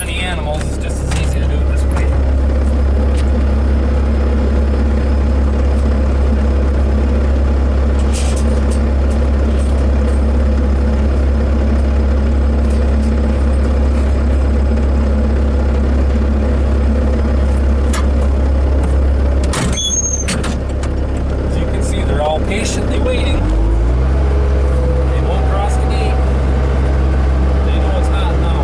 Any animals, it's just as easy to do it this way. As you can see, they're all patiently waiting. They won't cross the gate. They know it's hot now.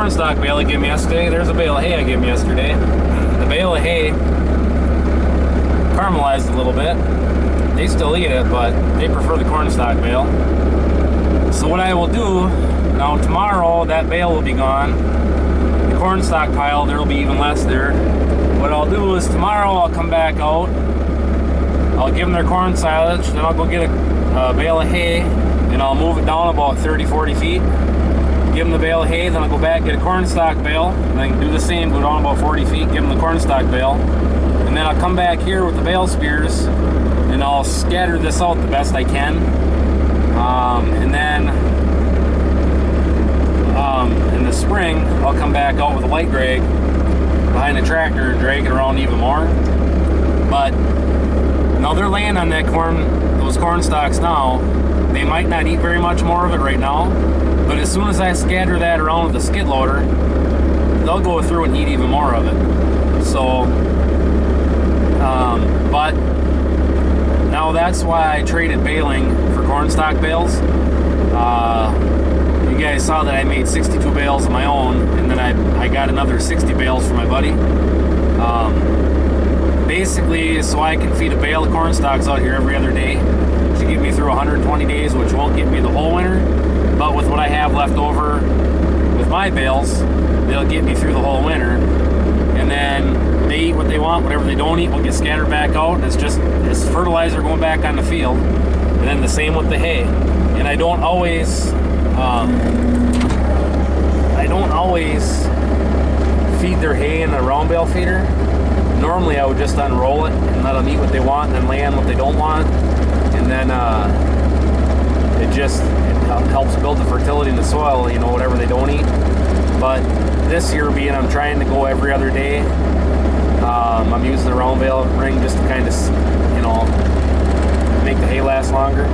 corn stalk bale I gave him yesterday. There's a bale of hay I gave him yesterday. The bale of hay caramelized a little bit. They still eat it, but they prefer the corn stalk bale. So what I will do, now tomorrow that bale will be gone. The corn stalk pile, there will be even less there. What I'll do is tomorrow I'll come back out. I'll give them their corn silage, then I'll go get a bale of hay, and I'll move it down about 30-40 feet. Give them the bale of hay, then I'll go back, get a corn stalk bale, and then do the same, go down about 40 feet, give them the corn stalk bale. And then I'll come back here with the bale spears, and I'll scatter this out the best I can. And then in the spring, I'll come back out with a light drag behind the tractor and drag it around even more. But now they're laying on that corn, those corn stalks now. They might not eat very much more of it right now, but as soon as I scatter that around with the skid loader, they'll go through and eat even more of it. So, but now that's why I traded baling for corn stalk bales. You guys saw that I made 62 bales of my own, and then I got another 60 bales for my buddy. Basically, so I can feed a bale of corn stalks out here every other day to get me through 120 days, which won't get me the whole winter. But with what I have left over with my bales, they'll get me through the whole winter. And then they eat what they want. Whatever they don't eat will get scattered back out. It's just it's fertilizer going back on the field. And then the same with the hay. And I don't always feed their hay in a round bale feeder. Normally I would just unroll it and let them eat what they want and then lay on what they don't want. And then it helps build the fertility in the soil, you know, whatever they don't eat. But this year, being I'm trying to go every other day, I'm using the round bale ring just to kind of, you know, make the hay last longer.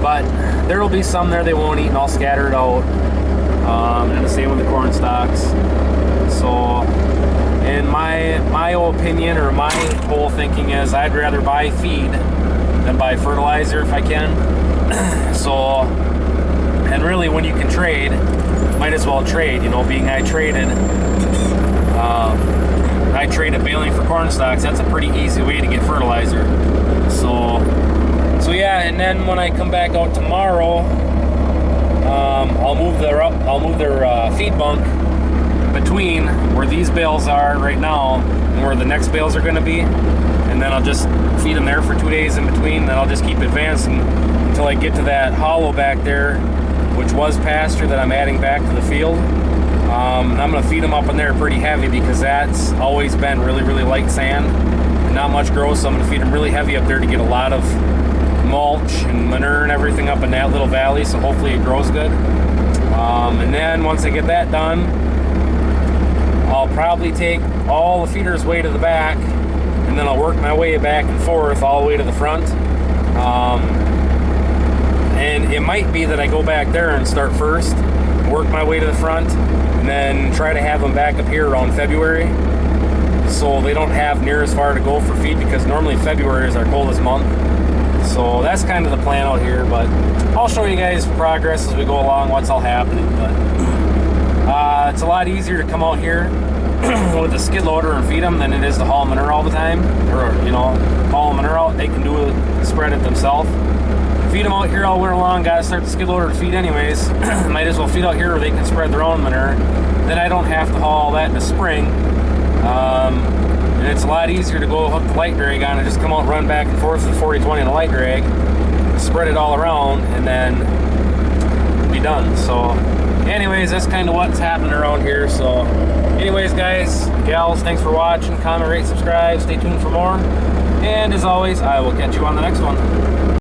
But there will be some there they won't eat, and I'll scatter it out. And the same with the corn stalks. So, in my opinion, or my whole thinking is, I'd rather buy feed than buy fertilizer if I can. So, and really, when you can trade, might as well trade. You know, being I traded baling for corn stalks. That's a pretty easy way to get fertilizer. So yeah. And then when I come back out tomorrow, I'll move their feed bunk between where these bales are right now and where the next bales are going to be, and then I'll just feed them there for 2 days in between. Then I'll just keep advancing until I get to that hollow back there, which was pasture that I'm adding back to the field. And I'm going to feed them up in there pretty heavy because that's always been really, really light sand and not much growth. So I'm going to feed them really heavy up there to get a lot of mulch and manure and everything up in that little valley, so hopefully it grows good. And then once I get that done, I'll probably take all the feeders way to the back, and then I'll work my way back and forth all the way to the front. And it might be that I go back there and start first, work my way to the front, and then try to have them back up here around February, so they don't have near as far to go for feed, because normally February is our coldest month. So that's kind of the plan out here, but I'll show you guys progress as we go along, what's all happening. But it's a lot easier to come out here with the skid loader and feed them than it is to haul manure all the time, or, you know, haul manure out. They can do it, spread it themselves. Feed them out here all winter long. Gotta start the skid loader to feed anyways. Might as well feed out here where they can spread their own manure. Then I don't have to haul all that in the spring. And it's a lot easier to go hook the light drag on and just come out, run back and forth with the 40-20 and the light drag, spread it all around, and then be done. So anyways, that's kind of what's happening around here. So anyways, guys, gals, thanks for watching. Comment, rate, subscribe, stay tuned for more, and as always, I will catch you on the next one.